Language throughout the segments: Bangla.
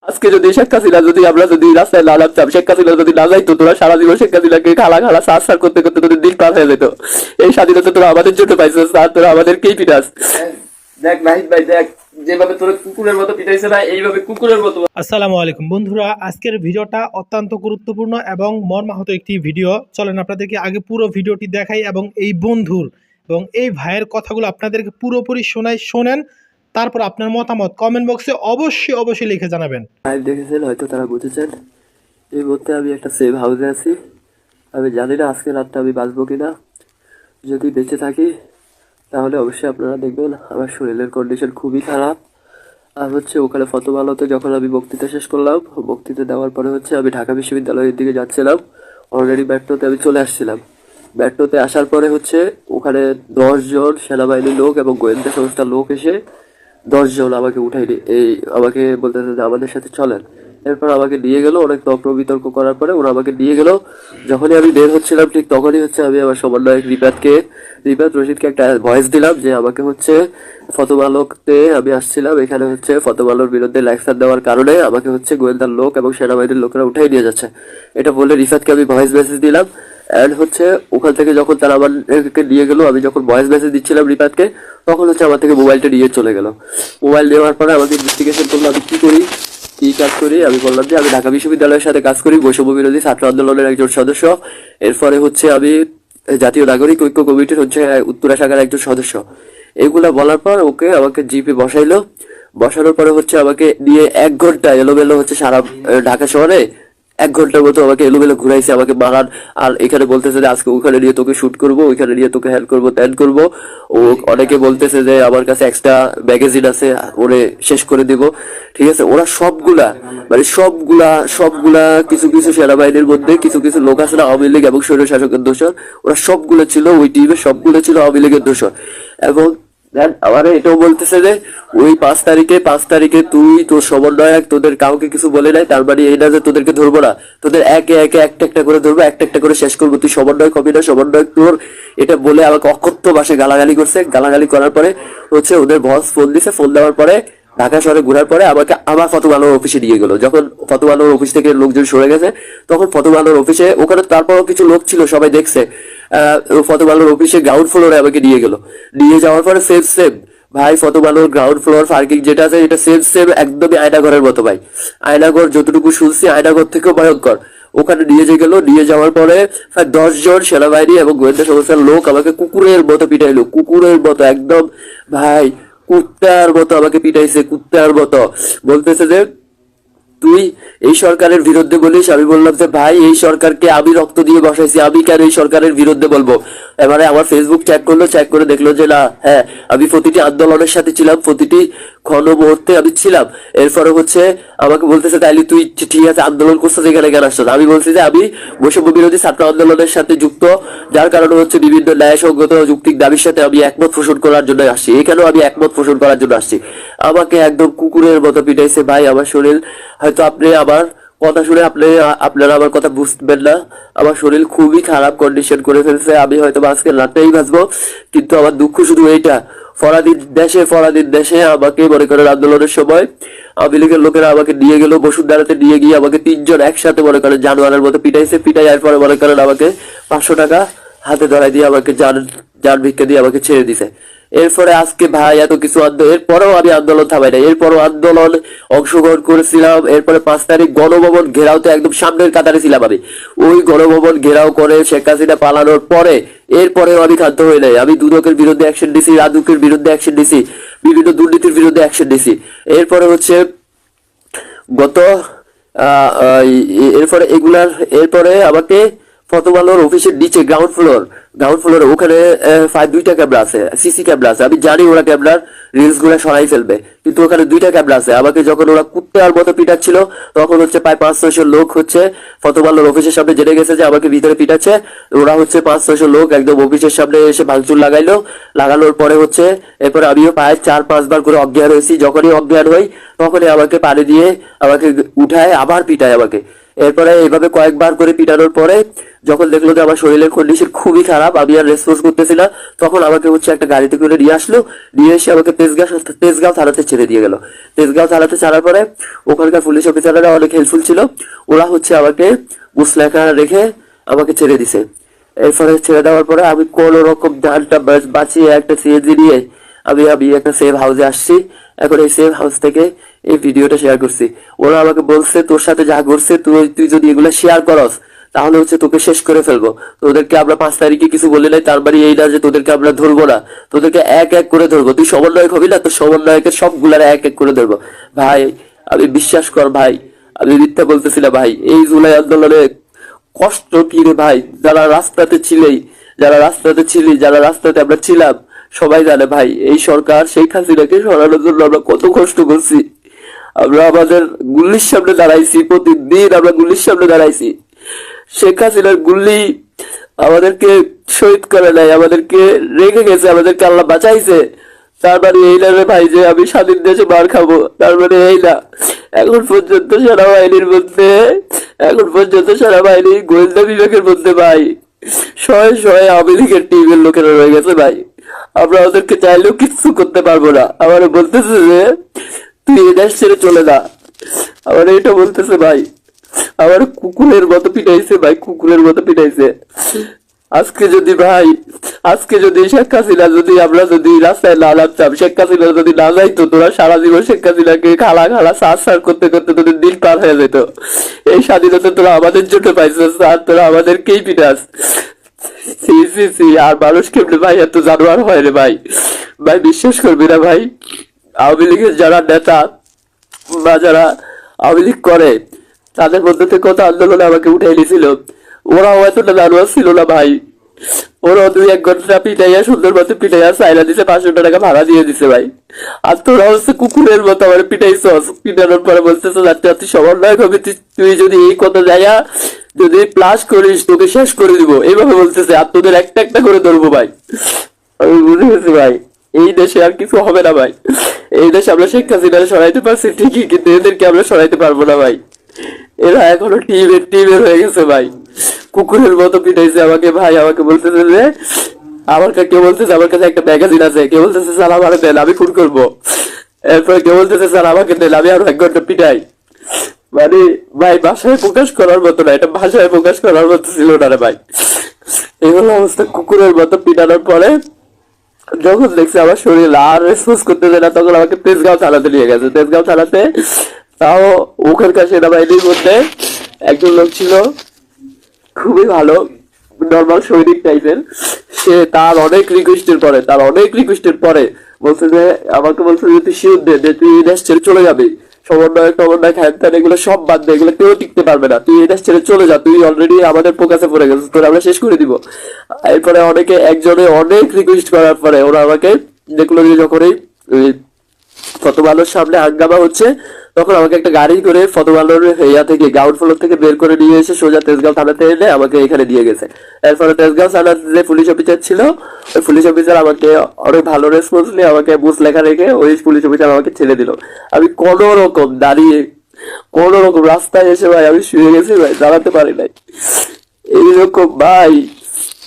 আজকে যদি শেখ হাসিনা যদি আমরা যদি রাস্তায় না নামতাম, শেখ হাসিনা যদি না যাইতো, তোরা সারা জীবন শেখ হাসিনাকে খালা খালা সার সার করতে করতে তোদের দিন পার হয়ে যেত। এই স্বাধীনতা তোরা আমাদের জন্য পাইছিস, আর তোরা আমাদেরকেই পিটাস। দেখ নাহিদ ভাই, দেখ যেভাবে তোরা কুকুরের মতো পিটাইছে না, এইভাবে কুকুরের মতো। আসসালামু আলাইকুম বন্ধুরা, আজকের ভিডিওটা অত্যন্ত গুরুত্বপূর্ণ এবং মর্মাহত একটি ভিডিও। চলেন আপনাদেরকে আগে পুরো ভিডিওটি দেখাই এবং এই বন্ধুর এবং এই ভাইয়ের কথাগুলো আপনাদেরকে পুরোপুরি শোনেন, তারপর আপনার মতামত কমেন্ট বক্সে অবশ্যই লিখে জানাবেন। লাইভ দেখেছেন, হয়তো তারা বুঝেছেন। এই মুহূর্তে আমি একটা সেভ হাউসে আছি। আমি জানি না আজকে রাতটা আমি বাঁচবো কিনা। যদি বেঁচে থাকি তাহলে অবশ্যই আপনারা দেখবেন আমার শরীরের কন্ডিশন খুবই খারাপ। আর হচ্ছে ওখানে ফতোম আলোতে যখন আমি বক্তৃতা শেষ করলাম, বক্তৃতা দেওয়ার পরে হচ্ছে আমি ঢাকা বিশ্ববিদ্যালয়ের দিকে যাচ্ছিলাম। অলরেডি মেট্রোতে আমি চলে আসছিলাম। মেট্রোতে আসার পরে হচ্ছে ওখানে 10 জন সেনাবাহিনীর লোক এবং গোয়েন্দা সংস্থার লোক এসে 10 জন আমাকে উঠাইনি, আমাকে বলতেছে যে আমাদের সাথে চলেন। এরপর আমাকে নিয়ে গেল, অনেক তর্ক বিতর্ক করার পরে ওরা আমাকে নিয়ে গেল। যখনই আমি বের হচ্ছিলাম ঠিক তখনই হচ্ছে আমি আমার সমন্বয়ক রিপাত রশিদকে একটা ভয়েস দিলাম যে আমাকে হচ্ছে ফতোম আলোতে আমি আসছিলাম, এখানে হচ্ছে ফতোম আলোর বিরুদ্ধে লেকচার দেওয়ার কারণে আমাকে হচ্ছে গোয়েন্দার লোক এবং সেনাবাহিনীর লোকেরা উঠাই নিয়ে যাচ্ছে। এটা বলে রিফাতকে আমি ভয়েস মেসেজ দিলাম। অ্যান্ড হচ্ছে ওখান থেকে যখন তারা আমাকে নিয়ে গেলো, আমি যখন ভয়েস মেসেজ দিচ্ছিলাম রিফাতকে, তখন হচ্ছে আমার থেকে মোবাইলটা নিয়ে চলে গেল। মোবাইল নেওয়ার পরে আমাকে ইনভেস্টিগেশন করলো আমি কি করি, কি কাজ করি। আমি বললাম যে আমি ঢাকা বিশ্ববিদ্যালয়ের সাথে কাজ করি, বৈষম্য বিরোধী ছাত্র আন্দোলনের একজন সদস্য। এরপরে হচ্ছে আমি জাতীয় নাগরিক ঐক্য কমিটির হচ্ছে উত্তরা শাখার একজন সদস্য। এগুলা বলার পর আমাকে জিপে বসাইলো। বসানোর পরে হচ্ছে আমাকে নিয়ে 1 ঘন্টা এলোমেলো হচ্ছে সারা ঢাকা শহরে 1 ঘন্টার মতো আমাকে এলোমেলো ঘুরাইছে, আমাকে মারান। আর এখানে বলতেছে যে আজকে ওখানে নিয়ে তোকে শুট করবো, ওইখানে নিয়ে তোকে হ্যান্ড করবো, ত্যান করবো। ও অনেকে বলতেছে যে আমার কাছে এক্সট্রা ম্যাগাজিন আছে, ওরে শেষ করে দিব। ঠিক আছে, ওরা সবগুলা কিছু কিছু সেনাবাহিনীর মধ্যে কিছু কিছু লোক আছে না আওয়ামী লীগ এবং স্বৈর শাসকের দোষর, ওরা সবগুলো ছিল ওই টিমে, সবগুলো ছিল আওয়ামী লীগের দোষর। এবং আমার এটাও বলতেছে যে ওই 5 তারিখে তুই তোর সমন্বয়ক তোদের কাউকে কিছু বলে নাই, তার মানে এই না যে তোদেরকে ধরবো না, তোদের একে একে একটা একটা করে ধরবো, একটা একটা করে শেষ করবো। তুই সমন্বয়ক হবি না, সমন্বয়ক তোর। এটা বলে আমাকে অকথ্য ভাষায় গালাগালি করছে। গালাগালি করার পরে হচ্ছে ওদের বস ফোন দিছে। ফোন দেওয়ার পরে ঢাকা শহরে ঘোরার পরে আমাকে আবার ফতোম আলোর অফিসে নিয়ে গেলো। যখন ফতোম আলোর অফিস থেকে লোকজন সরে গেছে, তখন ফতোম আলোর অফিসে ওখানে তারপরও কিছু লোক ছিল, সবাই দেখছে। ফতোম আলোর অফিসে গ্রাউন্ড ফ্লোরে আমাকে নিয়ে গেল। নিয়ে যাওয়ার পরে সেম ভাই, ফতোম আলোর গ্রাউন্ড ফ্লোর পার্কিং যেটা আছে এটা সেম একদমই আয়নাঘরের মতো ভাই। আয়নাঘর যতটুকু শুনছি আয়নাঘর থেকেও ভয়ঙ্কর। ওখানে নিয়ে যাওয়ার পরে 10 জন সেনাবাহিনী এবং গোয়েন্দা সংস্থার লোক আমাকে কুকুরের মতো পিটাইলো, কুকুরের মতো একদম ভাই, কুত্তার মতো আমাকে পিটাইছে, কুত্তার মতো। বলতেছে যে তুই এই সরকারের বিরুদ্ধে বলিস। আমি বললাম যে ভাই, এই সরকারকে আমি রক্ত দিয়ে বসাইছি, আমি কেন এই সরকারের বিরুদ্ধে বলবো। এবারে আমার ফেসবুক চেক করে দেখলো যে না, হ্যাঁ আমি প্রতিটি আন্দোলনের সাথে ছিলাম, প্রতিটি ক্ষণ মুহূর্তে আমি ছিলাম। এরপরে হচ্ছে আমাকে বলতেছে তাইলে তুই ঠিক আছে আন্দোলন করছিস, এখানে কেন আসছিস। আমি বলছি যে আমি বৈষম্য বিরোধী ছাত্র আন্দোলনের সাথে যুক্ত, যার কারণে হচ্ছে বিভিন্ন ন্যায়সঙ্গত যৌক্তিক দাবির সাথে আমি একমত পোষণ করার জন্য আসছি, এখানেও আমি একমত পোষণ করার জন্য আসছি। আমাকে একদম কুকুরের মতো পিটাইছে ভাই। আমার শরীর, হয়তো আপনি আমার কথা শুনে আপনারা আমার কথা বুঝবেন না, আমার শরীর খুবই খারাপ কন্ডিশন করে ফেলছে। আমি হয়তো আজকে রাতেই বাঁচবো, কিন্তু আমার দুঃখ শুধু এইটা, ফরাদির দেশে আমাকে মনে করেন আন্দোলনের সময় আওয়ামী লীগের লোকেরা আমাকে নিয়ে গেল, বসুন্ধরাতে নিয়ে গিয়ে আমাকে 3 জন একসাথে মনে করেন জানোয়ারের মতো পিটাই এরপরে মনে করেন আমাকে 500 টাকা হাতে ধরাই দিয়ে আমাকে যান ভিক্ষা দিয়ে আমাকে ছেড়ে দিছে। এরপরে আজকে ভাই এত কিছু এরপরেও আমি আন্দোলন থামাই নাই, এরপরও আন্দোলন অংশগ্রহণ করেছিলাম। এরপরে 5 তারিখ গণভবন ঘেরাওতে একদম সামনের কাতারে ছিলাম আমি। ওই গণভবন ঘেরাও করে শেখ হাসিনা পালানোর পরে এরপরেও আমি ক্ষান্ত হই নাই। আমি দুদকের বিরুদ্ধে অ্যাকশন দিছি, রাজুকের বিরুদ্ধে অ্যাকশন দিছি, বিভিন্ন দুর্নীতির বিরুদ্ধে অ্যাকশন দিছি। এরপরে হচ্ছে গত এরপরে আমাকে ফতোম আলোর অফিসের নিচে গ্রাউন্ড ফ্লোরে ওখানে 2টা ক্যামেরা আছে, সিসি ক্যামেরা আছে। আমি জানি ওরা ক্যামেরার রিলস গুলা সরাই ফেলবে, কিন্তু ওখানে 2টা ক্যামেরা আছে। আমাকে যখন ওরা কুত্তার মতো পিটাচ্ছিল, তখন হচ্ছে প্রায় 500-600 লোক হচ্ছে ফতোম আলোর অফিসের সামনে জেনে গেছে যে আমাকে ভিতরে পিটাচ্ছে। ওরা হচ্ছে 500-600 লোক একদম অফিসের সামনে এসে ভাঙচুর লাগানোর পরে হচ্ছে এরপরে আমিও প্রায় 4-5 বার করে অজ্ঞান হয়েছি। যখনই অজ্ঞান হই তখনই আমাকে পানি দিয়ে আমাকে উঠায় আবার পিটায় আমাকে। এরপরে এইভাবে কয়েকবার করে পিটানোর পরে যখন দেখলো যে আমার শরীরের কন্ডিশন খুবই খারাপ, আমি আর রেসপন্স করতেছি না, তখন আমাকে হচ্ছে একটা গাড়িতে করে নিয়ে আসলো। নিয়ে এসে আমাকে তেজগাঁও থানাতে ছেড়ে দিয়ে গেল। তেজগাঁও থানাতে ছাড়ার পরে ওখানকার পুলিশ অফিসাররা অনেক হেল্পফুল ছিল, ওরা হচ্ছে আমাকে মুসলেখা রেখে আমাকে ছেড়ে দিছে। এরপরে ছেড়ে দেওয়ার পরে আমি কোন রকম ধানটা বাঁচিয়ে একটা সিএনজি নিয়ে আমি একটা সেফ হাউসে আসছি। এখন এই সেফ হাউস থেকে এই ভিডিওটা শেয়ার করছি। ওরা আমাকে বলছে তোর সাথে যা করছে তুই যদি এগুলো শেয়ার করস তাহলে হচ্ছে তোকে শেষ করে ফেলবো। তোদেরকে আমরা 5 তারিখে কিছু বলি নাই, তার মানে এই না যে তোদেরকে আমরা ধরবো না, তোদেরকে এক এক করে ধরবো। তুই সমন্বয়ক হবি না, তোর সমন্বয়কের সবগুলার এক এক করে ধরবো। ভাই আমি বিশ্বাস কর ভাই, আমি মিথ্যা বলতেছি না ভাই। এই জুলাই আন্দোলনে কষ্ট কি রে ভাই, যারা রাস্তাতে ছিলি, যারা রাস্তাতে আমরা ছিলাম, সবাই জানে ভাই এই সরকার শেখ হাসিনাকে সরানোর জন্য আমরা কত কষ্ট করছি। আমরা আমাদের গুল্লির সামনে দাঁড়াইছি, প্রতিদিন আমরা গুল্লির সামনে দাঁড়াইছি। শেখ হাসিনার গুল্লি আমাদেরকে শহীদ করে নাই, আমাদেরকে রেখে গেছে, আমাদেরকে আল্লাহ বাঁচাইছে। তার মানে এই না রে ভাই যে আমি স্বাধীন দেশে মার খাবো, তার মানে এই না। এখন পর্যন্ত সেনাবাহিনী গোয়েন্দা বিভাগের মধ্যে ভাই শয়ে আওয়ামী লীগের টিমের লোকেরা রয়ে গেছে ভাই। আমরা ওদেরকে চাইলেও কিচ্ছু করতে পারবো না। আমার বলতেছে যে তুই এই দেশ ছেড়ে চলে যা, আমার এটা বলতেছে ভাই। আমার কুকুরের মতো পিটাইছে ভাই, কুকুরের মতো পিটাইছে। আজকে যদি শেখ হাসিনা আমরা যদি রাস্তায় না নামতাম, শেখ হাসিনা যদি না যাইতো, তোরা সারা জীবন শেখ হাসিনাকে খালা সার করতে করতে তোদের দিন পার হয়ে যেত। এই স্বাধীনতা তোরা আমাদের জন্য পাইছিস, আর তোরা আমাদেরকেই পিটাস। আর মানুষ কেমনে ভাই এত জানোয়ার হয় রে ভাই। ভাই বিশ্বাস করবি না ভাই, আওয়ামী লীগের যারা নেতা বা যারা আওয়ামী লীগ করে তাদের মধ্যে থেকে কত আন্দোলনে আমাকে উঠে এনেছিল, ওরাও এতটা জানোয়ার ছিল না ভাই। ওরা 2-1 ঘন্টা পিটাইয়া সুন্দর মতো পিটাইয়া চাইলা দিছে, 500 টাকা ভাড়া দিয়ে দিছে ভাই। আর তোরা হচ্ছে কুকুরের মতো আমার পিটাইছস। পিটানোর পরে বলতেছে তুই সমন্বয়ক হবি, তুই যদি এই কথা যাইয়া যদি প্লাস করিস তোকে শেষ করে দিব, এইভাবে বলতেছে। আর তোদের একটা একটা করে ধরবো ভাই। আমি বুঝে গেছি ভাই এই দেশে আর কিছু হবে না ভাই। এই দেশে আমরা শেখ হাসিনারে সরাইতে পারছি ঠিকই, কিন্তু এদেরকে আমরা সরাইতে পারবো না ভাই। এরা এখনো টিমের হয়ে গেছে ভাই। কুকুরের মতো পিটাইছে আমাকে ভাই। আমাকে বলতেছে যে কেউ বলতেছে আমার কাছে একটা ম্যাগাজিন আছে, কেউ বলতেছে স্যার আমার দেন আমি খুন করবো। এরপরে কেউ বলতেছে স্যার আমাকে দেন আমি আরো 1 ঘন্টা পিটাই। মানে ভাই ভাষায় প্রকাশ করার মতো না, এটা ভাষায় প্রকাশ করার মতো ছিল না রে ভাই। এই হলো অবস্থা। কুকুরের মতো পিটানোর পরে যখন দেখছি আমার শরীর আর রেসপন্স করতে দেয় না, তখন আমাকে তেজগাঁও থানাতে নিয়ে গেছে। তেজগাঁও থানাতে তাও ওখানকার সেনাবাহিনীর মধ্যে একজন লোক ছিল খুবই ভালো, নর্মাল সৈনিক টাইপের। সে তার অনেক রিকোয়েস্টের পরে বলছে যে আমাকে বলছে যে তুই শিওর দে যে তুই এই দেশ ছেড়ে চলে যাবি, সমন্বয় হ্যান এগুলো সব বাদ দে, এগুলো কেউ টিকতে পারবে না, তুই এই দেশ ছেড়ে চলে যা, তুই অলরেডি আমাদের পোকাসে পড়ে গেছিস, তোর আমরা শেষ করে দিব। এরপরে একজনে অনেক রিকোয়েস্ট করার পরে ওরা আমাকে দেখলো যে যখনই ফতোয়ালোর সামনে হাঙ্গামা হচ্ছে, তখন আমাকে একটা গাড়ি করে ফতোয়ালোর থেকে গ্রাউন্ড ফ্লোর থেকে বের করে নিয়ে এসে সোজা তেজগাঁও থানাতে এনে আমাকে এখানে দিয়ে গেছে। এরপরে তেজগাঁও থানার যে পুলিশ অফিসার ছিল, ওই পুলিশ অফিসার আমাকে অনেক ভালো রেসপন্স নিয়ে আমাকে বুঝ লেখা রেখে ওই পুলিশ অফিসার আমাকে ছেড়ে দিল। আমি কোন রকম রাস্তায় এসে ভাই আমি শুয়ে গেছি ভাই, দাঁড়াতে পারি নাই। এইরকম ভাই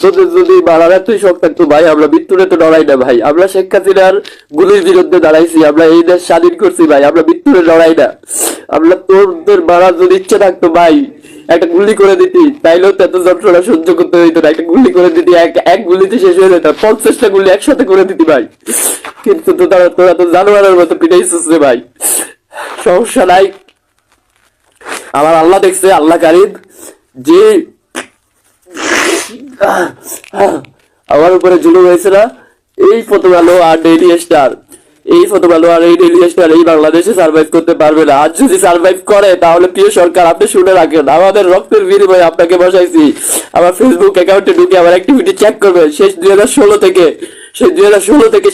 তোদের যদি মারার এতই শখ থাকতো ভাই, আমরা মৃত্যুরে তো লড়াই না ভাই। আমরা শেখ হাসিনার গুলির বিরুদ্ধে দাঁড়াইছি, আমরা এই দেশ স্বাধীন করছি ভাই, আমরা মৃত্যুরে লড়াই না। আমরা তোদের মারার যদি ইচ্ছে থাকতো ভাই, একটা গুলি করে দিতি, তাইলেও তো এত যন্ত্রণা সহ্য করতে হইতো না। একটা গুলি করে দিতি, এক গুলিতে শেষ হয়ে যেত, 50টা গুলি একসাথে করে দিতি ভাই। কিন্তু তোরা তো জানোয়ারের মতো পিটাইছিস রে ভাই। সমস্যা নাই, আমার আল্লাহ দেখছে, আল্লাহ কারিম। যে আমার উপরে জুলুম হয়েছে না, এই ফতোয়ালো আর ডেইলি স্টার এই বাংলাদেশে সার্ভাইভ করতে পারবে না। আর যদি সার্ভাইভ করে তাহলে প্রিয় সরকার আপনি শুনে রাখেন, আমাদের রক্তের বিনিময়ে আপনাকে বসাইছি। আমার ফেসবুক অ্যাকাউন্টে ঢুকে আমার অ্যাক্টিভিটি চেক করবেন। শেষ 2016 থেকে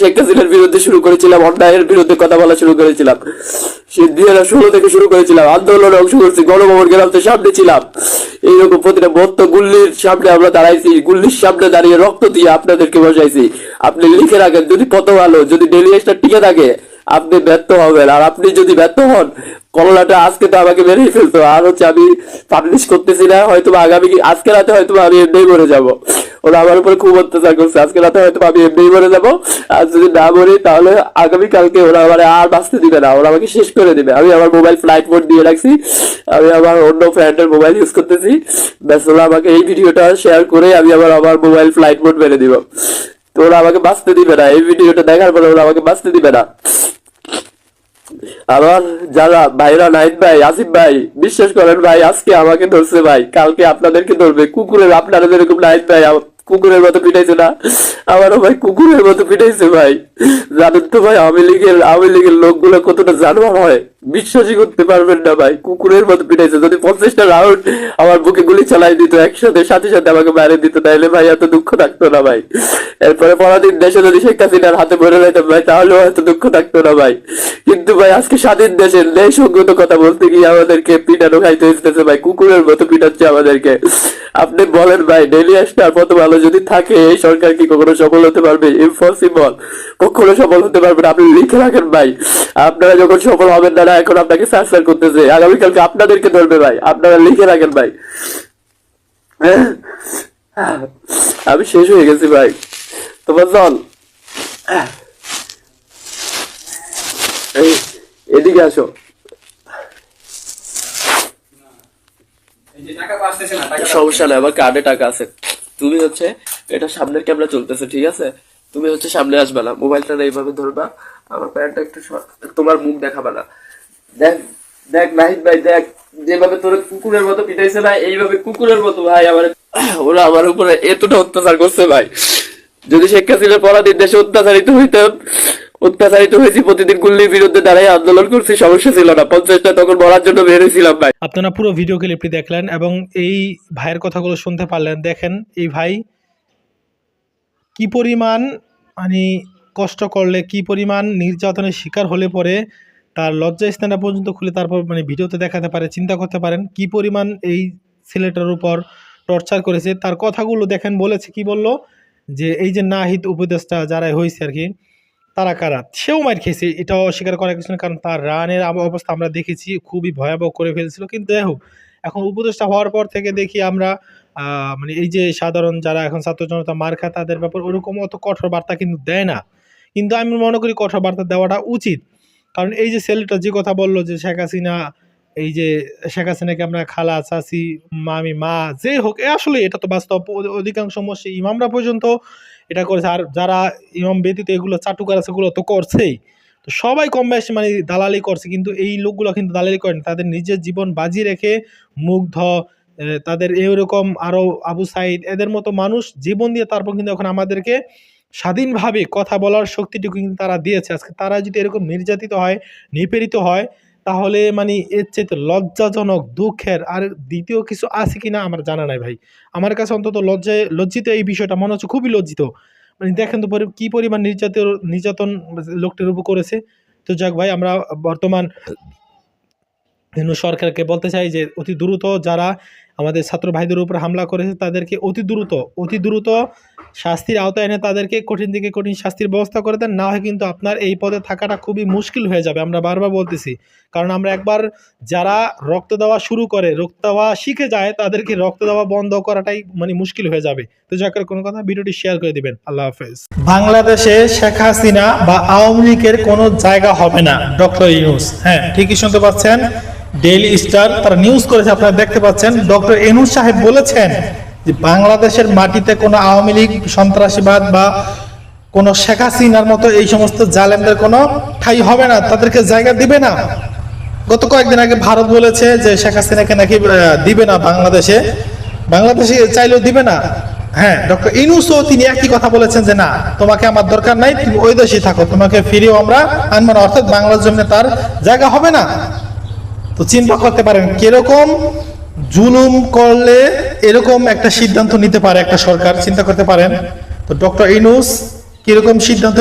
শেখ হাসিনার বিরুদ্ধে শুরু করেছিলাম, অন্যায়ের বিরুদ্ধে কথা বলা শুরু করেছিলাম। সে 2016 থেকে শুরু করেছিলাম, আন্দোলনে অংশ করছি, গণভবন গ্রামতে সামনে ছিলাম। এইরকম প্রতিটা বদ্ধ গুল্লির সামনে আমরা দাঁড়াইছি, গুল্লির সামনে দাঁড়িয়ে রক্ত দিয়ে আপনাদেরকে বসাইছি। আপনি লিখে রাখেন, যদি কত ভালো, যদি ডেলি স্টার টিকে থাকে আপনি ব্যর্থ হবেন। আর আপনি যদি ব্যর্থ হন, কল্লাটা আজকে তো আমাকে মেরেই ফেলতো। আর হচ্ছে আমি পাবলিশ করতেছি না, হয়তো আগামী আজকে রাতে হয়তো আমি এমনিই মরে যাবো। ওরা আমার উপরে খুব অত্যাচার করছে, আজকে রাতে হয়তো আমি এমনিই মরে যাবো। আর যদি না মরি তাহলে আগামীকালকে ওরা আমার আর বাঁচতে দিবে না, ওরা আমাকে শেষ করে দিবে। আমি আমার মোবাইল ফ্লাইট মোড দিয়ে রাখছি, আমি আমার অন্য ফ্রেন্ডের মোবাইল ইউজ করতেছি। ব্যাস ওরা আমাকে এই ভিডিওটা শেয়ার করে আমি আমার মোবাইল ফ্লাইট মোড মেরে দিব। তো ওরা আমাকে বাঁচতে দিবে না, এই ভিডিওটা দেখার পরে ওরা আমাকে বাঁচতে দিবে না। আমার যারা ভাইরা, নাইট ভাই, আসিফ ভাই, বিশ্বাস করেন ভাই, আজকে আমাকে ধরছে ভাই, কালকে আপনাদেরকে ধরবে। কুকুরের, আপনারা যেরকম নাইট ভাই কুকুরের মতো পিটাইছে না, আমারও ভাই কুকুরের মতো পিটাইছে ভাই। জানেন তো ভাই আওয়ামী লীগের লোকগুলো কতটা জানোয়ার হয়, বিশ্বাসই করতে পারবেন না ভাই। কুকুরের মতো পিটাইছে। যদি 50টা রাউন্ড আমার বুকে গুলি চালাই দিত একসাথে, সাথে সাথে আমাকে বাইরে দিত, তাইলে ভাই এত দুঃখ থাকতো না ভাই। এরপরে পরাধীন দেশে যদি শেখ হাসিনার হাতে মরে যাইতাম ভাই, তাহলেও এত দুঃখ থাকতো না ভাই। কিন্তু ভাই আজকে স্বাধীন দেশের ন্যায়সঙ্গত কথা বলতে গিয়ে আমাদেরকে পিটানো খাইতে হইতেছে ভাই, কুকুরের মতো পিটাচ্ছে আমাদেরকে। আপনি বলেন ভাই, ডেইলি স্টার প্রথম আলো যদি থাকে, এই সরকার কি কখনো সফল হতে পারবে? ইম্পসিবল, কখনো সফল হতে পারবে না। আপনি লিখে রাখেন ভাই, আপনারা যখন সফল হবেন না, এখন আপনাকে সার্চ করতেছে, আগামীকালকে আপনাদেরকে ধরবে ভাই, আপনারা লিখে রাখেন ভাই। আমি শেষ হয়ে গেছি ভাই, তোমার জল এদিকে আসো। সমস্যা নাই, আমার কার্ডে টাকা আছে। তুমি হচ্ছে এটা সামনের ক্যামেরা চলতেছে, ঠিক আছে? তুমি হচ্ছে সামনে আসবে না, মোবাইলটা এইভাবে ধরবা, আমার প্যান্টটা একটু তোমার মুখ দেখাবা না। দেখ দেখ নাহিদ ভাই, দেখ যেভাবে তোর কুকুরের মতো পিটাইছে না, এইভাবে কুকুরের মতো ভাই আমার, ওরা আমার উপরে এতটা অত্যাচার করছে ভাই। যদি শেখ হাসিনার পরাধীন দেশে অত্যাচারিত হয়েছি, প্রতিদিন গুল্লির বিরুদ্ধে দাঁড়াই আন্দোলন করছি, সমস্যা ছিল না। 50টা তখন বলার জন্য বেরিয়েছিলাম ভাই। আপনারা পুরো ভিডিও ক্লিপটি দেখলেন এবং এই ভাইয়ের কথাগুলো শুনতে পারলেন। দেখেন এই ভাই কি পরিমাণ মানে কষ্ট করলে, কি পরিমাণ নির্যাতনের শিকার হলে পরে তার লজ্জাস্থানটা পর্যন্ত খুলে তারপর মানে ভিডিওতে দেখাতে পারে। চিন্তা করতে পারেন কি পরিমাণ এই ছেলেটার উপর টর্চার করেছে। তার কথাগুলো দেখেন, বলেছে কি বলল, যে এই যে নাহিদ উপদেষ্টা যারা হয়েছে আর কি, তারা কারা, সেও মার খেয়েছে, এটাও অস্বীকার করার কিছু না, কারণ তার রানের অবস্থা আমরা দেখেছি, খুবই ভয়াবহ করে ফেলছিল। কিন্তু যাই হোক, এখন উপদেষ্টা হওয়ার পর থেকে দেখি আমরা মানে এই যে সাধারণ যারা এখন ছাত্র জনতা মার খায়, তাদের ব্যাপারে ওরকম অত কঠোর বার্তা কিন্তু দেয় না। কিন্তু আমি মনে করি কঠোর বার্তা দেওয়াটা উচিত। কারণ এই যে ছেলেটা যে কথা বললো যে শেখ হাসিনা, এই যে শেখ হাসিনাকে আমরা খালা, চাচি, মামি, মা, যে হোক, আসলে এটা তো বাস্তব। অধিকাংশ মসজিদ ইমামরা পর্যন্ত এটা করেছে, আর যারা ইমাম ব্যতীত এগুলো চাটুকার আছে, সেগুলো তো করছেই। তো সবাই কম বেশি মানে দালালি করছে, কিন্তু এই লোকগুলো কিন্তু দালালি করেন, তাদের নিজের জীবন বাজি রেখে মুগ্ধ, তাদের এরকম আরও আবু সাইদ, এদের মতো মানুষ জীবন দিয়ে তারপর কিন্তু এখন আমাদেরকে স্বাধীনভাবে কথা বলার শক্তিটুকু কিন্তু তারা দিয়েছে। আজকে তারা যদি এরকম নির্যাতিত হয়, নিপীড়িত হয়, তাহলে মানে এর চাইতে লজ্জাজনক, দুঃখের আর দ্বিতীয় কিছু আছে কিনা আমার জানা নাই ভাই। আমার কাছে অন্তত লজ্জিত এই বিষয়টা মনে হচ্ছে, খুবই লজ্জিত। মানে দেখেন তো কি পরিমাণ নির্যাতন লোকটির উপর করেছে। তো যাক ভাই, আমরা বর্তমান সরকারকে বলতে চাই যে অতি দ্রুত যারা আমাদের ছাত্র ভাইদের উপর হামলা করেছে, তাদেরকে অতি দ্রুত শাস্তির আওতায় এনে তাদেরকে কঠিন থেকে কঠিন শাস্তির ব্যবস্থা করে দেন। না হয় কিন্তু আপনার এই পদে থাকাটা খুবই মুশকিল হয়ে যাবে। আমরা বারবার বলতেছি, কারণ আমরা একবার যারা রক্ত দেওয়া শুরু করে, রক্ত দেওয়া শিখে যায়, তাদেরকে রক্ত দেওয়া বন্ধ করাটাই মানে মুশকিল হয়ে যাবে। তো যাকের কোনো কথা, ভিডিওটি শেয়ার করে দিবেন। আল্লাহ হাফেজ। বাংলাদেশে শেখ হাসিনা বা আওয়ামী লীগের কোনো জায়গা হবে না, ডক্টর ইউনূস। হ্যাঁ, ঠিকই শুনতে পাচ্ছেন, ডেইলি স্টার তারা নিউজ করেছে, আপনারা দেখতে পাচ্ছেন। ডক্টর ইউনূস সাহেব বলেছেন যে বাংলাদেশের মাটিতে কোনো আওয়ামী লীগ, সন্ত্রাসীবাদ বা কোনো শেখ হাসিনার মতো এই সমস্ত জালেমদের কোনো ঠাঁই হবে না, তাদেরকে জায়গা দিবে না। গত কয়েকদিন আগে ভারত বলেছে যে শেখ হাসিনাকে নাকি দিবে না বাংলাদেশে চাইলেও দিবে না। হ্যাঁ, ডক্টর ইউনূসও তিনি একই কথা বলেছেন যে না, তোমাকে আমার দরকার নাই, তুমি ওই দেশে থাকো, তোমাকে ফিরেও আমরা আনবো না, অর্থাৎ বাংলার জন্য তার জায়গা হবে না। তো চিন্তা করতে পারেন কিরকম জুলুম করলে এরকম একটা সিদ্ধান্ত নিতে পারে একটা সরকার, চিন্তা করতে পারেন। তো ডক্টর ইউনূস কিরকম সিদ্ধান্ত